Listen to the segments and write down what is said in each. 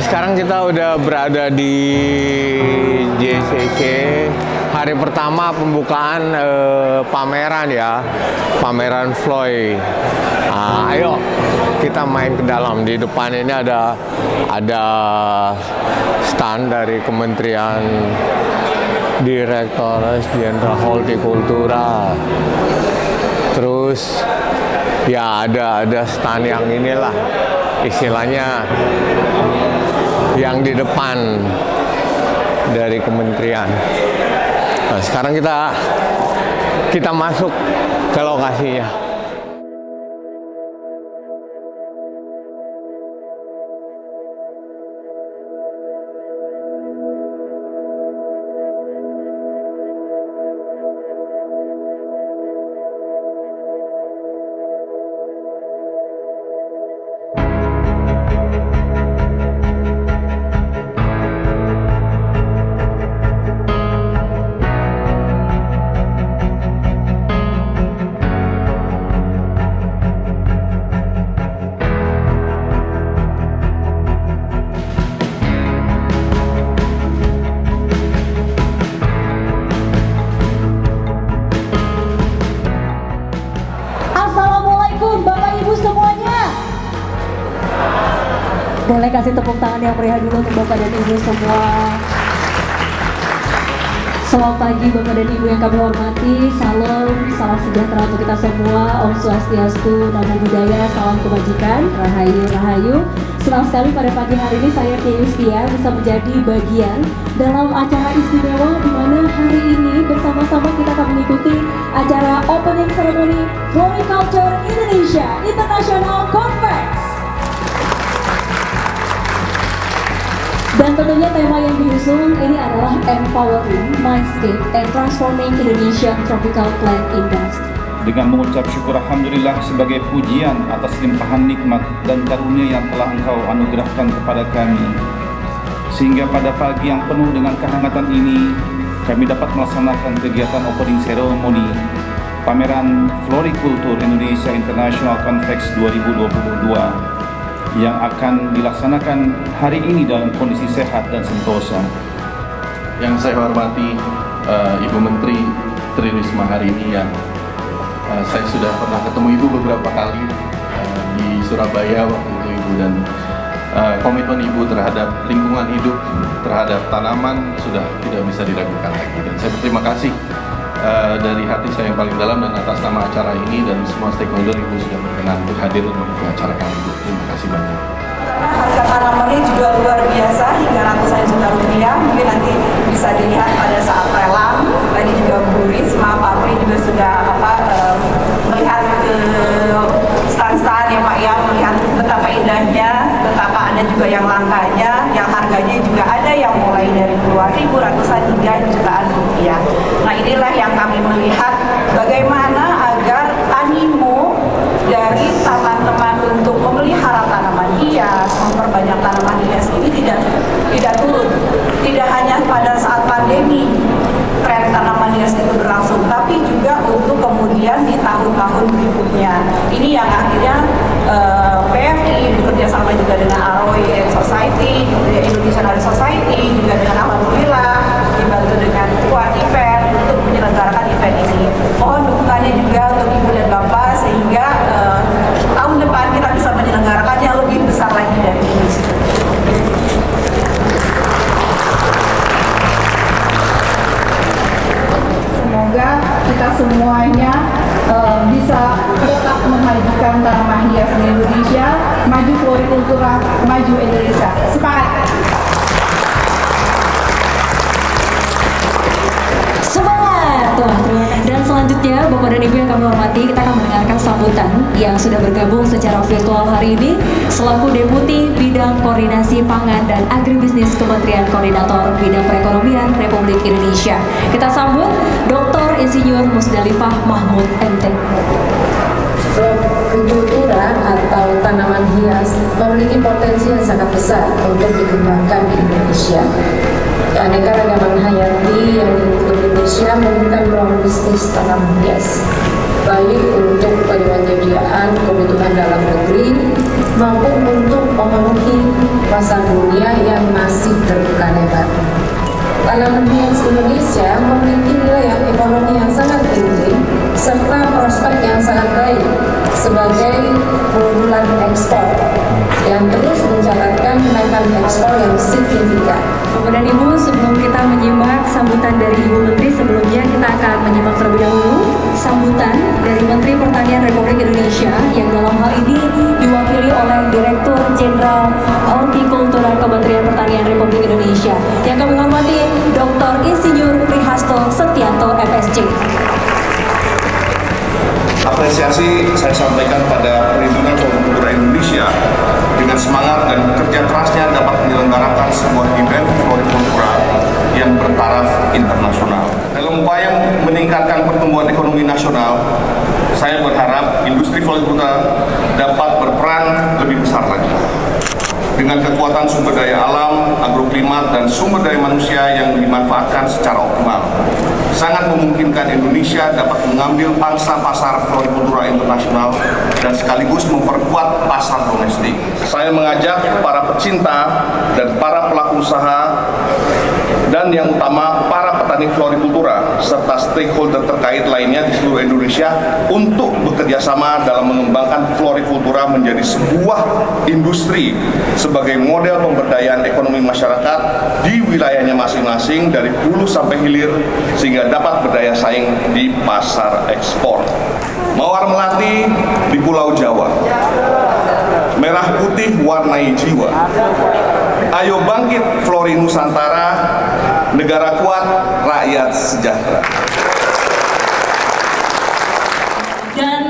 Sekarang kita udah berada di JCC, hari pertama pembukaan pameran ya, pameran Floy. Ayo kita main ke dalam. Di depan ini ada stand dari Kementerian Direktorat Jenderal Hortikultura. Terus ya ada stand yang inilah istilahnya yang di depan dari kementerian. Nah, sekarang kita masuk ke lokasinya. Boleh kasih tepuk tangan yang meriah dulu untuk Bapak dan Ibu semua. Selamat pagi Bapak dan Ibu yang kami hormati. Salam sejahtera untuk kita semua. Om Swastiastu, Namo Buddhaya, salam kebajikan, Rahayu Rahayu. Senang sekali pada pagi hari ini saya Tia Yustia bisa menjadi bagian dalam acara istimewa di mana hari ini bersama-sama kita akan mengikuti acara opening ceremony Floriculture Indonesia International Conference. Dan tentunya tema yang diusung ini adalah Empowering Mindscape and Transforming Indonesian Tropical Plant Industry. Dengan mengucap syukur Alhamdulillah sebagai pujian atas limpahan nikmat dan karunia yang telah Engkau anugerahkan kepada kami, sehingga pada pagi yang penuh dengan kehangatan ini kami dapat melaksanakan kegiatan opening ceremony pameran Floriculture Indonesia International Conference 2022 yang akan dilaksanakan hari ini dalam kondisi sehat dan sentosa. Yang saya hormati Ibu Menteri Tri Risma hari ini, yang saya sudah pernah ketemu Ibu beberapa kali di Surabaya waktu itu Ibu, dan komitmen Ibu terhadap lingkungan hidup, terhadap tanaman sudah tidak bisa diragukan lagi. Dan saya berterima kasih dari hati saya yang paling dalam, dan atas nama acara ini dan semua stakeholder Ibu sudah berkenan untuk hadir dan mendukung acara kami. Ibu, terima kasih banyak. Harga tanamannya juga luar biasa, hingga ratusan juta rupiah. Mungkin nanti bisa dilihat pada saat lelang. Tadi juga Bu Risma, Pak Pri juga sudah melihat ke stand-stand ya Pak ya, melihat betapa indahnya, betapa ada juga yang langkanya, yang harganya juga ada yang mulai dari puluhan ribu, ratusan hingga jutaan rupiah. Nah, inilah yang kami melihat bagaimana agar animo dari teman-teman untuk memelihara tanaman hias, memperbanyak tanaman hias ini tidak turun. Tidak hanya pada saat pandemi tren tanaman hias itu berlangsung, tapi juga untuk kemudian di tahun-tahun berikutnya. Ini yang akhirnya PFI bekerja sama juga dengan ROI Society, Indonesian Art Society, juga dengan alhamdulillah dibantu dengan Kuat Event untuk menyelenggarakan event ini. Mohon dukungannya juga untuk Ibu dan Bapak sehingga tahun depan kita bisa menyelenggarakannya lebih besar lagi dari ini. Semoga kita semuanya bisa tetap memajukan tanaman hias di Indonesia, maju florikultura, maju Indonesia. Semangat! Dan selanjutnya Bapak dan Ibu yang kami hormati, kita akan mendengarkan sambutan yang sudah bergabung secara virtual hari ini selaku Deputi Bidang Koordinasi Pangan dan Agribisnis Kementerian Koordinator Bidang Perekonomian Republik Indonesia. Kita sambut Dr. Insinyur Musdalifah Mahmud MT. Florikultura atau tanaman hias memiliki potensi yang sangat besar untuk dikembangkan di Indonesia. Keanekaragaman hayati yang di Indonesia membuka peluang bisnis tanaman hias, baik untuk penyediaan kebutuhan dalam negeri maupun untuk memenuhi pasar dunia yang masih terbuka lebar. Tanaman hias Indonesia memiliki nilai ekonomi yang sangat tinggi serta prospek yang sangat baik sebagai unggulan ekspor yang terus mencatatkan kenaikan ekspor yang signifikan. Bapak dan Ibu, sebelum kita menyimak sambutan dari Ibu Menteri, sebelumnya kita akan menyimak terlebih dahulu sambutan dari Menteri Pertanian Republik Indonesia yang dalam hal ini diwakili oleh Direktur Jenderal Hortikultura Kementerian Pertanian Republik Indonesia. Yang kami hormati Dr. Insinyur Prihasto Setianto, FSC. Apresiasi saya sampaikan pada Perhimpunan Hortikultura Indonesia dengan semangat dan kerja kerasnya dapat menyelenggarakan sebuah event hortikultura yang bertaraf internasional. Dalam upaya meningkatkan pertumbuhan ekonomi nasional, saya berharap industri hortikultura dapat berperan lebih besar lagi. Dengan kekuatan sumber daya alam, agroklimat, dan sumber daya manusia yang dimanfaatkan secara optimal, sangat memungkinkan Indonesia dapat mengambil pangsa pasar hortikultura internasional dan sekaligus memperkuat pasar domestik. Saya mengajak para pecinta dan para pelaku usaha dan yang utama para petani florikultura serta stakeholder terkait lainnya di seluruh Indonesia untuk bekerjasama dalam mengembangkan florikultura menjadi sebuah industri sebagai model pemberdayaan ekonomi masyarakat di wilayahnya masing-masing dari hulu sampai hilir sehingga dapat berdaya saing di pasar ekspor. Mawar melati di Pulau Jawa, merah putih warnai jiwa. Ayo bangkit Flori Nusantara, negara kuat, rakyat sejahtera. Dan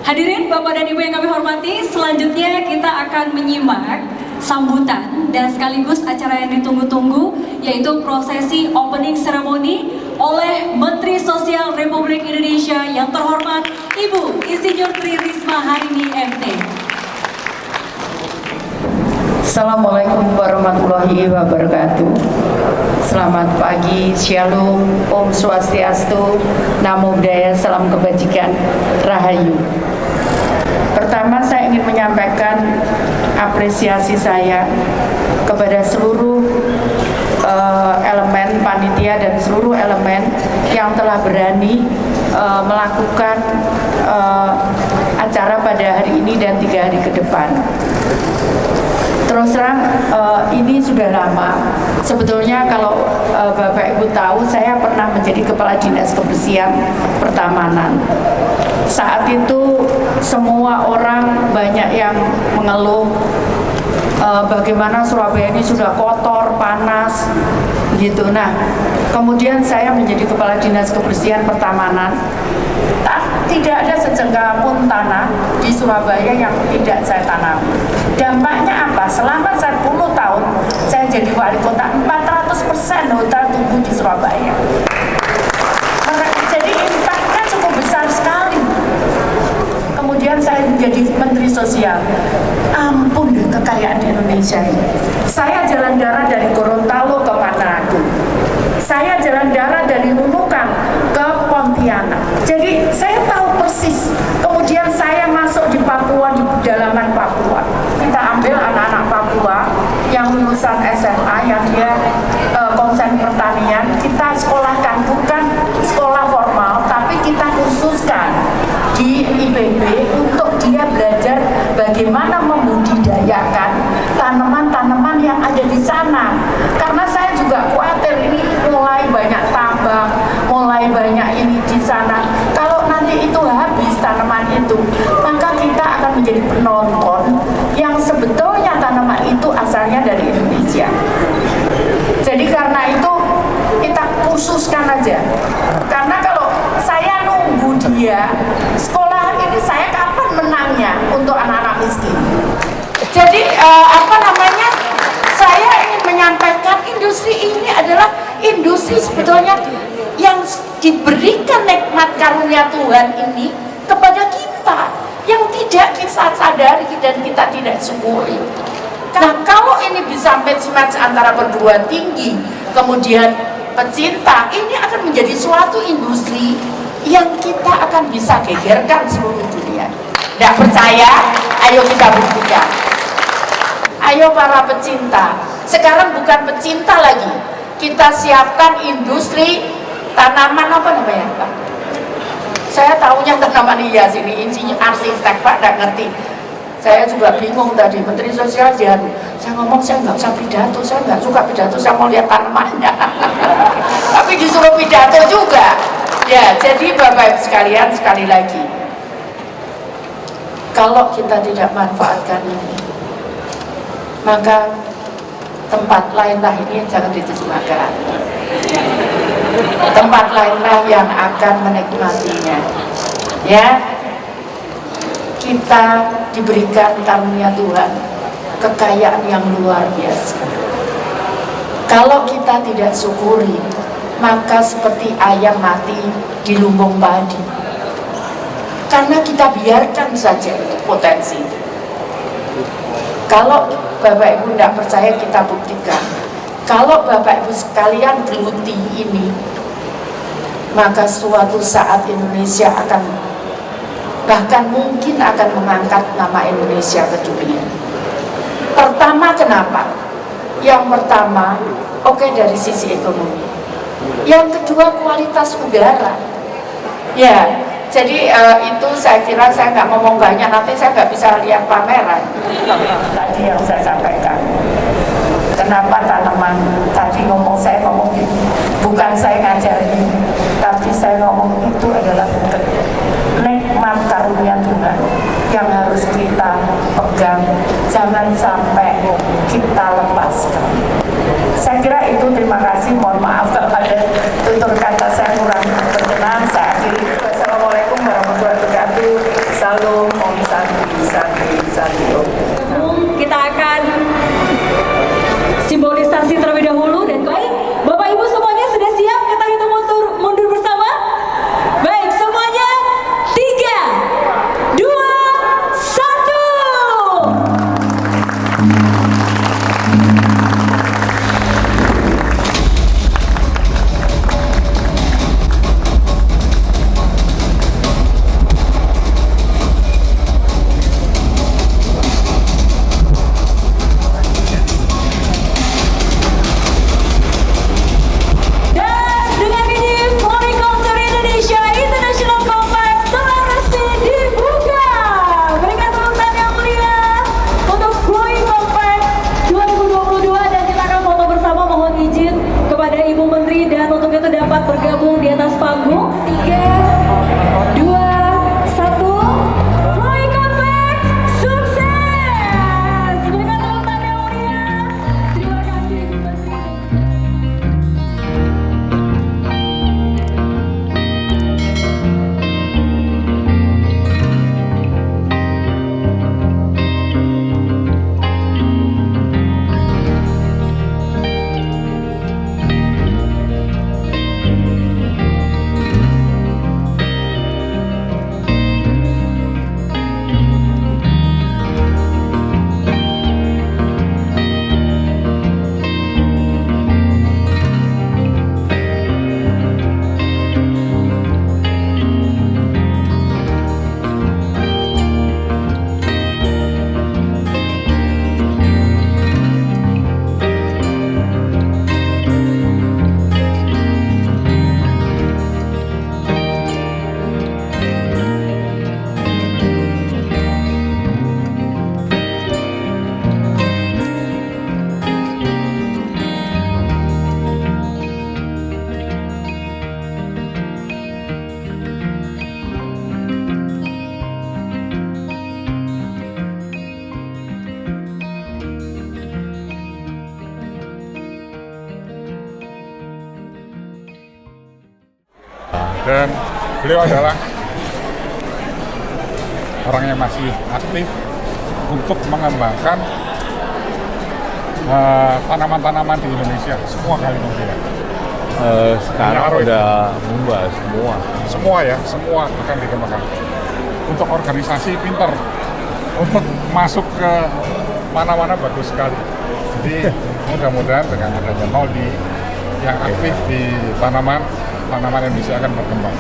hadirin Bapak dan Ibu yang kami hormati, selanjutnya kita akan menyimak sambutan dan sekaligus acara yang ditunggu-tunggu, yaitu prosesi opening ceremony oleh Menteri Sosial Republik Indonesia yang terhormat Ibu Insinyur Tri Risma Harini MT. Assalamualaikum warahmatullahi wabarakatuh. Selamat pagi, Shalom, Om Swastiastu, Namo Buddhaya, Salam Kebajikan, Rahayu. Pertama saya ingin menyampaikan apresiasi saya kepada seluruh elemen panitia dan seluruh elemen yang telah berani melakukan acara pada hari ini dan 3 hari ke depan. Terus terang ini sudah lama. Sebetulnya kalau Bapak Ibu tahu, saya pernah menjadi Kepala Dinas Kebersihan Pertamanan. Saat itu semua orang banyak yang mengeluh bagaimana Surabaya ini sudah kotor, panas, gitu. Nah, kemudian saya menjadi Kepala Dinas Kebersihan Pertamanan. Tidak ada sejengkal pun tanah di Surabaya yang tidak saya tanami. Dampaknya apa? Selama 10 tahun saya jadi wali kota, 400% hotel tumbuh di Surabaya. Jadi impactnya cukup besar sekali. Kemudian saya menjadi Menteri Sosial. Ampun deh kekayaan di Indonesia ini. Saya jalan darat dari Gorontalo ke Manado. Saya jalan darat dari Nunukan ke Pontianak. Jadi saya tahu persis. Kemudian saya masuk di Papua, di pedalaman Papua. Kita ambil anak-anak Papua yang lulusan SMA, yang dia konsen pertanian. Kita sekolahkan, bukan sekolah formal, tapi kita khususkan di IPB untuk dia belajar bagaimana membudidayakan tanaman-tanaman yang ada di sana. Karena saya juga khawatir ini mulai banyak tambang, mulai banyak ini di sana. Kalau nanti itu habis tanaman itu, maka kita akan menjadi penonton yang sebetulnya tanaman itu asalnya dari Indonesia. Jadi karena itu kita khususkan aja. Karena kalau saya nunggu dia sekolah ini, saya kapan menangnya untuk anak-anak miskin? Jadi saya ingin menyampaikan industri ini adalah industri sebetulnya yang diberikan nikmat karunia Tuhan ini kepada kita yang tidak kita sadari dan kita tidak syukuri. Nah, kalau ini bisa match antara perguruan tinggi kemudian pecinta, ini akan menjadi suatu industri yang kita akan bisa gegerkan seluruh dunia. Tidak percaya? Ayo kita buktikan. Ayo para pecinta, sekarang bukan pecinta lagi, kita siapkan industri tanaman apa namanya Pak? Saya tahunya tanaman hias ini, insinyur arsitek Pak, nggak ngerti. Saya juga bingung tadi, Menteri Sosial dia, saya ngomong saya nggak usah pidato, saya nggak suka pidato, saya mau lihat tanamannya. Tapi disuruh pidato juga. Ya, jadi Bapak Ibu sekalian, sekali lagi, kalau kita tidak manfaatkan ini, maka tempat lainlah ini jangan diterjemahkan. Tempat lainlah yang akan menikmatinya. Ya, kita diberikan karunia Tuhan kekayaan yang luar biasa. Kalau kita tidak syukuri, maka seperti ayam mati di lumbung padi. Karena kita biarkan saja itu potensi. Kalau Bapak Ibu tidak percaya, kita buktikan. Kalau Bapak Ibu sekalian geluti ini, maka suatu saat Indonesia akan, bahkan mungkin akan mengangkat nama Indonesia ke dunia. Pertama, kenapa? Yang pertama, oke, dari sisi ekonomi. Yang kedua, kualitas udara. Ya, jadi itu saya kira saya nggak ngomong banyak, nanti saya nggak bisa lihat pameran. Tadi yang saya sampaikan. Kenapa tanaman? Tadi saya ngomong gitu. Bukan saya ngajarin, tapi saya ngomong itu adalah nikmat karunia Tuhan yang harus kita pegang, jangan sampai kita lepaskan. Saya kira itu, terima kasih, mohon maaf kalau ada tutur kata saya kurang berkenan. Saya akhiri. Wassalamualaikum warahmatullahi wabarakatuh. Salam, om santi. Kita akan simbolisasi terlebih dahulu, dan baik, Bapak Ibu semuanya sudah siap? Kita hitung mundur bersama. Baik, semuanya 3, 2, 1. Bergabung di atas panggung. 3, 2, 1. Floy Compact sukses. Berikan tepuk tangan yang mulia. Terima kasih Ibu Menteri. Dan beliau adalah orang yang masih aktif untuk mengembangkan tanaman-tanaman di Indonesia, semua kali membela. Sekarang udah membahas semua ya, semua akan dikembangkan. Untuk organisasi pinter, untuk masuk ke mana-mana bagus sekali. Jadi mudah-mudahan dengan adanya Noldi yang aktif di tanaman Indonesia akan berkembang.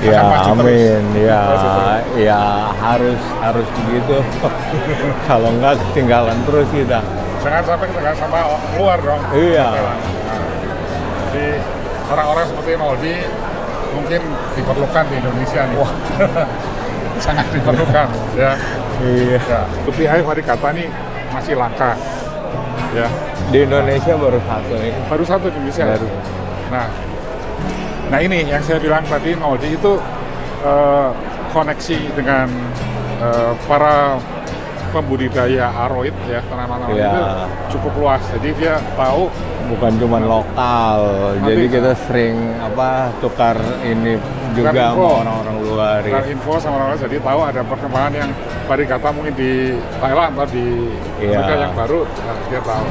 Ya, akan amin. Ya harus begitu. Kalau enggak ketinggalan terus kita. Jangan sampai kita sama luar dong. Iya. Nah, jadi orang-orang seperti Noldi mungkin diperlukan di Indonesia nih. Wah. Sangat diperlukan ya. Iya. Ya, seperti air kata nih masih langka. Ya. Di Indonesia baru satu nih. Baru satu di Indonesia. Baru. Nah ini yang saya bilang tadi, Noldi itu koneksi dengan para pembudidaya aroid ya, tanaman Iya. itu cukup luas. Jadi dia tahu Bukan cuma lokal, jadi kita sering tukar ini juga Tukar info. sama orang-orang luar. dan info sama orang lain, jadi tahu ada perkembangan yang pariwisata mungkin di Thailand atau di Iya. Amerika yang baru, nah, dia tahu.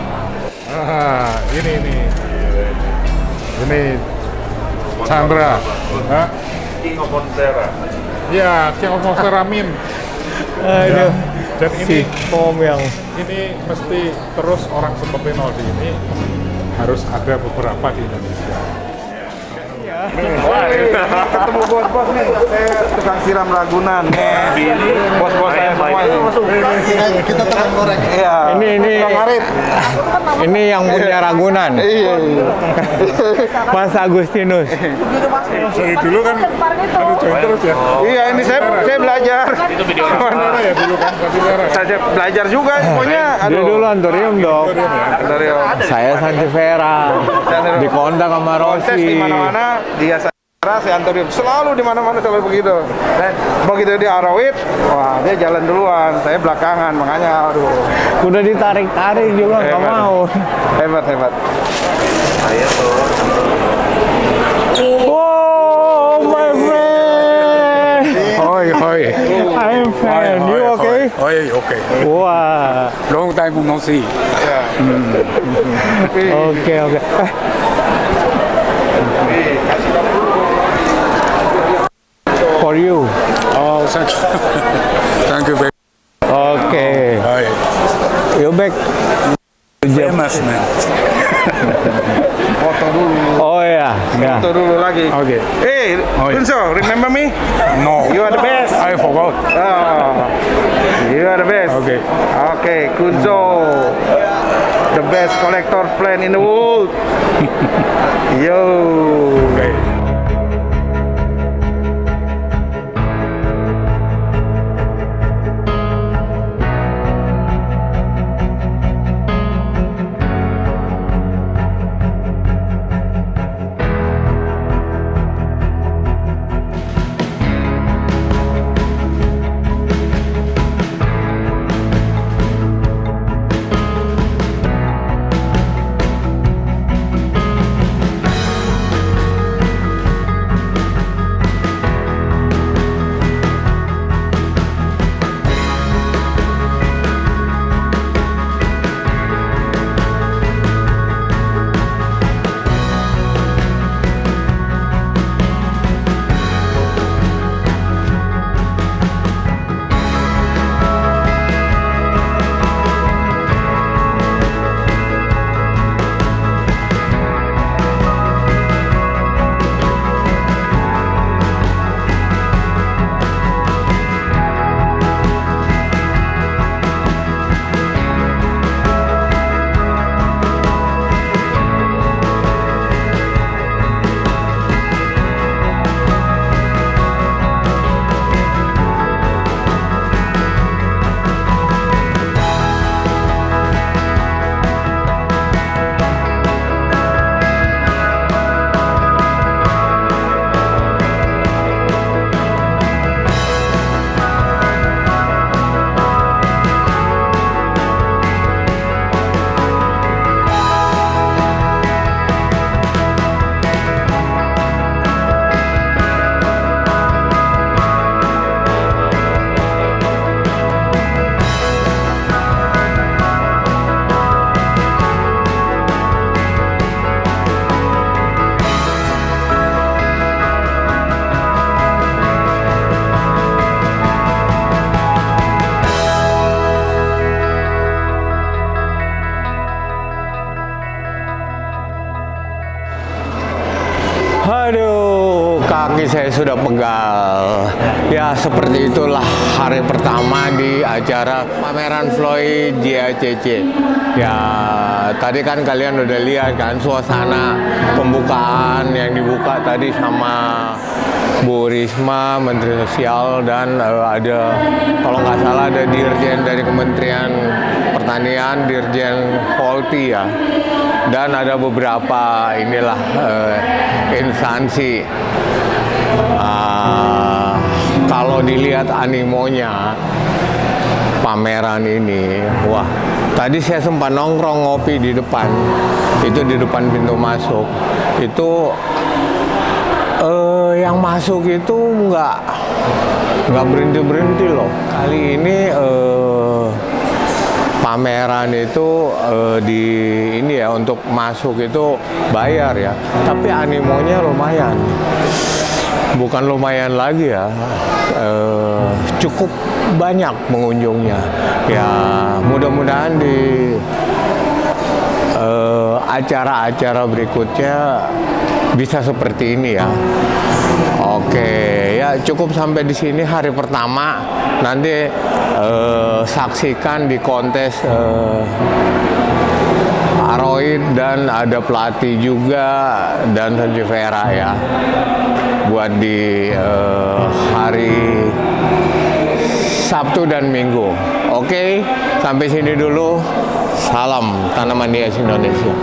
Ini Chandra, King of Monstera. ya King of Monstera Min. Aduh. Dan Si Tom yang ini mesti terus orang seperti Noldi ini harus ada beberapa di Indonesia. Ketemu bos-bos nih, saya tukang siram Ragunan. Bos-bos saya semua ini. Kita tekan korek. Iya. ini ini yang punya Ragunan. Iya. Mas Agustinus. Dari dulu kan join terus ya. Iya, ini saya belajar. Saudara ya dulu kan, tapi Saya belajar juga pokoknya. Dia dulu Antorium dong. Dari Saya Santivera. Di kontak sama kontes di Rossi. mana-mana dia saya antorium selalu di mana-mana sampai begitu. Dan begitu dia arawit, wah dia jalan duluan, saya belakangan, makanya aduh. Udah ditarik-tarik juga nggak Hebat. mau. Hebat. Oh my friend. Hoi. I'm fan. You okay? Okay. Wah. Long time no see. Oke. For you. Oh, thank you. Thank you very Oke. much. You back. Famous man. Foto dulu. Oh ya. Foto dulu lagi. Okay. Hey, Kunso, remember me? No. You are the best. I forgot. Oh, you are the best. Okay, Kunso, the best collector plant in the world. Yo. Okay. kaki saya sudah pegal. Ya seperti itulah hari pertama di acara pameran Floyd JACC. Ya tadi kan kalian udah lihat kan suasana pembukaan yang dibuka tadi sama Bu Risma, Menteri Sosial, dan ada kalau nggak salah ada Dirjen dari Kementerian Pertanian, Dirjen Polti ya. Dan ada beberapa inilah instansi. Kalau dilihat animonya pameran ini, wah, tadi saya sempat nongkrong ngopi di depan, itu di depan pintu masuk, itu yang masuk itu nggak berhenti loh. Kali ini pameran itu di ini ya, untuk masuk itu bayar ya, tapi animonya lumayan, bukan lumayan lagi ya, cukup banyak pengunjungnya ya. Mudah-mudahan di acara-acara berikutnya bisa seperti ini ya. Oke, ya cukup sampai di sini hari pertama. Nanti saksikan di kontes Aroid, dan ada pelatih juga dan Sanjivera ya, buat di hari Sabtu dan Minggu. Oke, sampai sini dulu. Salam Tanaman Hias Indonesia.